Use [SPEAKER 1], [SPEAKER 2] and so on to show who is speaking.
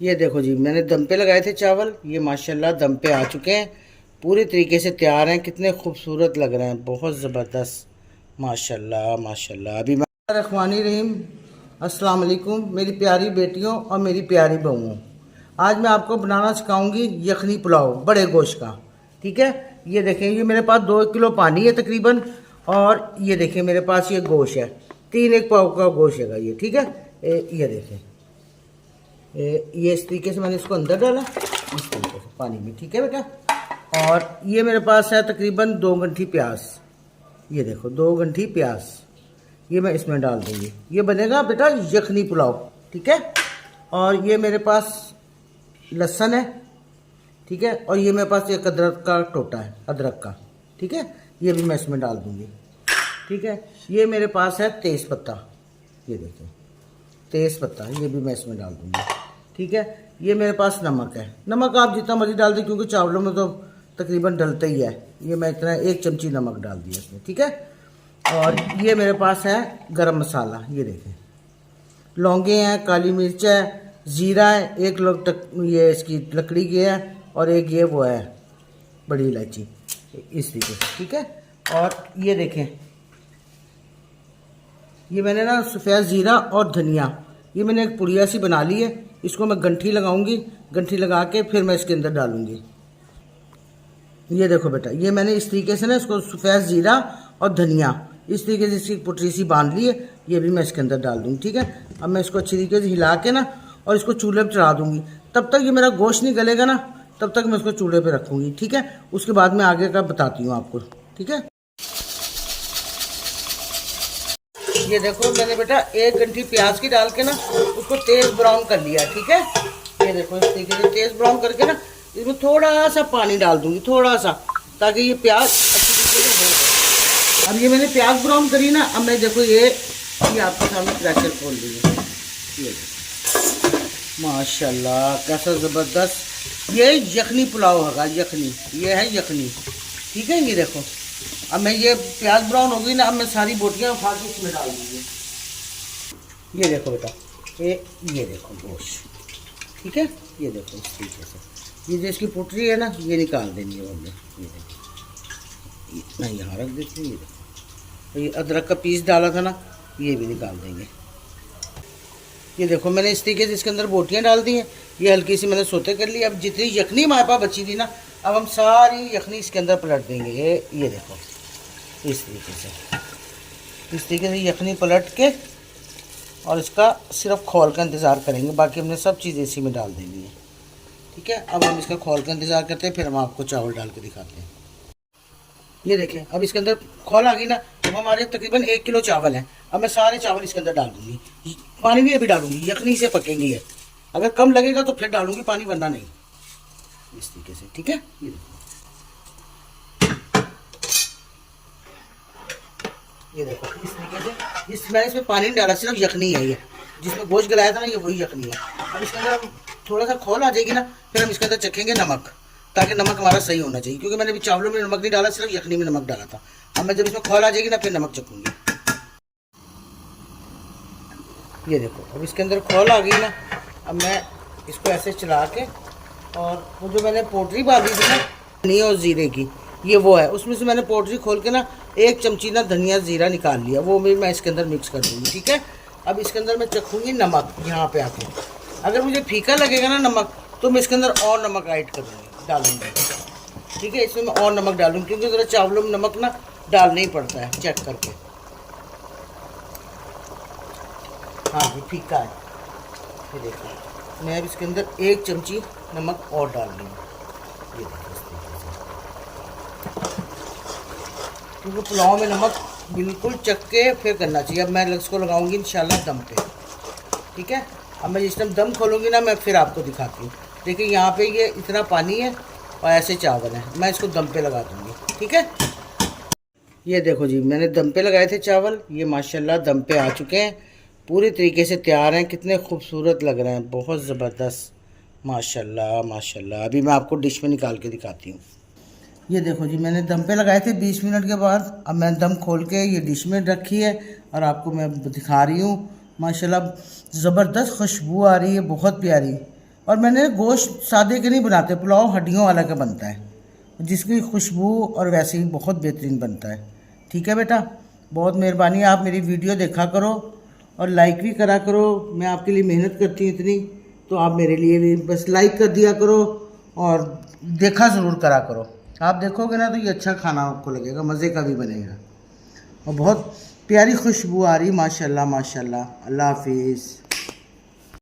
[SPEAKER 1] ये देखो जी, मैंने दम पे लगाए थे चावल। ये माशाल्लाह दम पे आ चुके हैं, पूरी तरीके से तैयार हैं। कितने खूबसूरत लग रहे हैं, बहुत ज़बरदस्त। माशाल्लाह माशाल्लाह। अभी मैं रखवानी रहीम, अस्सलाम वालेकुम मेरी प्यारी बेटियों और मेरी प्यारी बहुओं। आज मैं आपको बनाना सिखाऊंगी यखनी पुलाव बड़े गोश्त का। ठीक है, ये देखें, ये मेरे पास 2 किलो पानी है तकरीबन, और ये देखें मेरे पास ये गोश्त है, 3 1 पाव का गोश्त है ये। ठीक है, ये देखें, ये इस तरीके से मैंने इसको अंदर डाला, इस तरीके से पानी में। ठीक है बेटा, और ये मेरे पास है तकरीबन 2 गंठी प्याज। ये देखो 2 गंठी प्याज, ये मैं इसमें डाल दूँगी। ये बनेगा बेटा यखनी पुलाव। ठीक है, और ये मेरे पास लहसुन है। ठीक है, और ये मेरे पास एक अदरक का टोटा है, अदरक का। ठीक है, ये भी मैं इसमें डाल दूँगी। ठीक है, ये मेरे पास है तेज़ पत्ता, ये देखो तेज़ पत्ता, ये भी मैं इसमें डाल दूँगी। ठीक है, ये मेरे पास नमक है। नमक आप जितना मर्जी डाल दें, क्योंकि चावलों में तो तकरीबन डलता ही है। ये मैं इतना 1 चमची नमक डाल दिया इसमें। ठीक है, और ये मेरे पास है गरम मसाला, ये देखें, लौंगे हैं, काली मिर्च है, ज़ीरा है, एक लोग तक ये इसकी लकड़ी की है, और एक ये वो है बड़ी इलायची, इस तरीके से। ठीक है, और ये देखें, ये मैंने ना सफ़ेद ज़ीरा और धनिया, ये मैंने एक पुड़िया सी बना ली है। इसको मैं गंठी लगाऊंगी, गंठी लगा के फिर मैं इसके अंदर डालूंगी। ये देखो बेटा, ये मैंने इस तरीके से ना इसको सफ़ेद ज़ीरा और धनिया इस तरीके से इसकी पुटरी सी बांध ली है। ये भी मैं इसके अंदर डाल दूँगी। ठीक है, अब मैं इसको अच्छी तरीके से हिला के ना, और इसको चूल्हे पर चढ़ा दूँगी। तब तक ये मेरा गोश्त नहीं गलेगा ना, तब तक मैं इसको चूल्हे पर रखूँगी। ठीक है, उसके बाद मैं आगे का बताती हूँ आपको। ठीक है, ये देखो मैंने बेटा 1 गंठी प्याज की डाल के ना उसको तेज़ ब्राउन कर लिया। ठीक है, ये देखो इस तरीके से तेज़ ब्राउन करके ना इसमें थोड़ा सा पानी डाल दूंगी, थोड़ा सा, ताकि ये प्याज अच्छी तरीके से हो जाए। अब ये मैंने प्याज ब्राउन करी ना, अब मैं देखो ये आपके सामने प्रेशर खोल दी। ये माशाल्लाह कैसा ज़बरदस्त ये यखनी पुलाव होगा। यखनी, ये है यखनी। ठीक है, ये देखो, अब मैं ये प्याज ब्राउन हो गई ना, अब मैं सारी बोटियाँ उठा के इसमें डाल दूँगी। ये देखो बेटा, ये देखो गोश्त। ठीक है, ये देखो इस तरीके से, ये जो इसकी पुटरी है ना, ये निकाल देनी है हमने। ये देखो, मैं यहाँ रख देती हूँ। ये देखो, ये अदरक का पीस डाला था ना, ये भी निकाल देंगे। ये देखो मैंने इस तरीके से इसके अंदर बोटियाँ डाल दी हैं। ये हल्की सी मैंने सोते कर ली। अब जितनी यखनी हमारे पास बची थी ना, अब हम सारी यखनी इसके अंदर पलट देंगे। ये देखो इस तरीके से यखनी पलट के, और इसका सिर्फ खोल का इंतज़ार करेंगे। बाकी हमने सब चीज़ इसी में डाल देनी है। ठीक है, अब हम इसका खोल का इंतज़ार करते हैं, फिर हम आपको चावल डाल के दिखाते हैं। ये देखें, अब इसके अंदर खोल आ गई ना। अब हमारे तकरीबन 1 किलो चावल हैं। अब मैं सारे चावल इसके अंदर डाल दूँगी, पानी भी अभी डालूंगी, यखनी से पकेंगी ये। अगर कम लगेगा तो फिर डालूंगी पानी, वरना नहीं। इस तरीके से। ठीक है, ये देखो, ये देखो इस तरीके से मैंने इसमें पानी नहीं डाला, सिर्फ यखनी है। ये जिसमें गोश्त गलाया था ना, ये वही यखनी है। अब इसके अंदर हम थोड़ा सा खोल आ जाएगी ना, फिर हम इसके अंदर चखेंगे नमक, ताकि नमक हमारा सही होना चाहिए, क्योंकि मैंने अभी चावलों में नमक नहीं डाला, सिर्फ यखनी में नमक डाला था। अब मैं जब इसमें खोल आ जाएगी ना, फिर नमक चखूँगी। ये देखो, अब इसके अंदर खोल आ गई ना, अब मैं इसको ऐसे चला के, और वो जो मैंने पोटरी बांधी थी ना धनिया और ज़ीरे की, ये वो है, उसमें से मैंने पोटरी खोल के ना 1 चमची ना धनिया ज़ीरा निकाल लिया, वो भी मैं इसके अंदर मिक्स कर दूँगी। ठीक है, अब इसके अंदर मैं चखूँगी नमक। यहाँ पे आके अगर मुझे फीका लगेगा ना नमक, तो मैं इसके अंदर और नमक ऐड करूँगी, डालूँगी। ठीक है, इसमें मैं और नमक डालूँगी, क्योंकि ज़रा चावलों में नमक ना डालना ही पड़ता है चेक करके। हाँ, ये फीका है। ये देखो, मैं अब इसके अंदर 1 चमची नमक और डाल रही हूँ। ये देखो इस तरीके से, क्योंकि पुलाव में नमक बिल्कुल चख के फिर करना चाहिए। अब मैं इसको लगाऊंगी इंशाल्लाह दम पे। ठीक है, अब मैं जिस टाइम दम खोलूँगी ना, मैं फिर आपको दिखाती हूँ। देखिए यहाँ पे ये इतना पानी है और ऐसे चावल है, मैं इसको दम पे लगा दूँगी। ठीक है, ये देखो जी, मैंने दम पे लगाए थे चावल। ये माशाल्लाह दम पे आ चुके हैं, पूरी तरीके से तैयार हैं। कितने खूबसूरत लग रहे हैं, बहुत ज़बरदस्त, माशाल्लाह माशाल्लाह। अभी मैं आपको डिश में निकाल के दिखाती हूँ। ये देखो जी, मैंने दम पे लगाए थे 20 मिनट के बाद। अब मैं दम खोल के ये डिश में रखी है, और आपको मैं दिखा रही हूँ। माशाल्लाह ज़बरदस्त खुशबू आ रही है, बहुत प्यारी। और मैंने गोश्त सादे के नहीं बनाते, पुलाव हड्डियों वाला का बनता है, जिसकी खुशबू और वैसे ही बहुत बेहतरीन बनता है। ठीक है बेटा, बहुत मेहरबानी, आप मेरी वीडियो देखा करो और लाइक भी करा करो। मैं आपके लिए मेहनत करती हूँ इतनी, तो आप मेरे लिए भी बस लाइक कर दिया करो और देखा ज़रूर करा करो। आप देखोगे ना तो ये अच्छा खाना आपको लगेगा, मज़े का भी बनेगा और बहुत प्यारी खुशबू आ रही, माशाल्लाह माशाल्लाह। अल्लाह हाफिज़।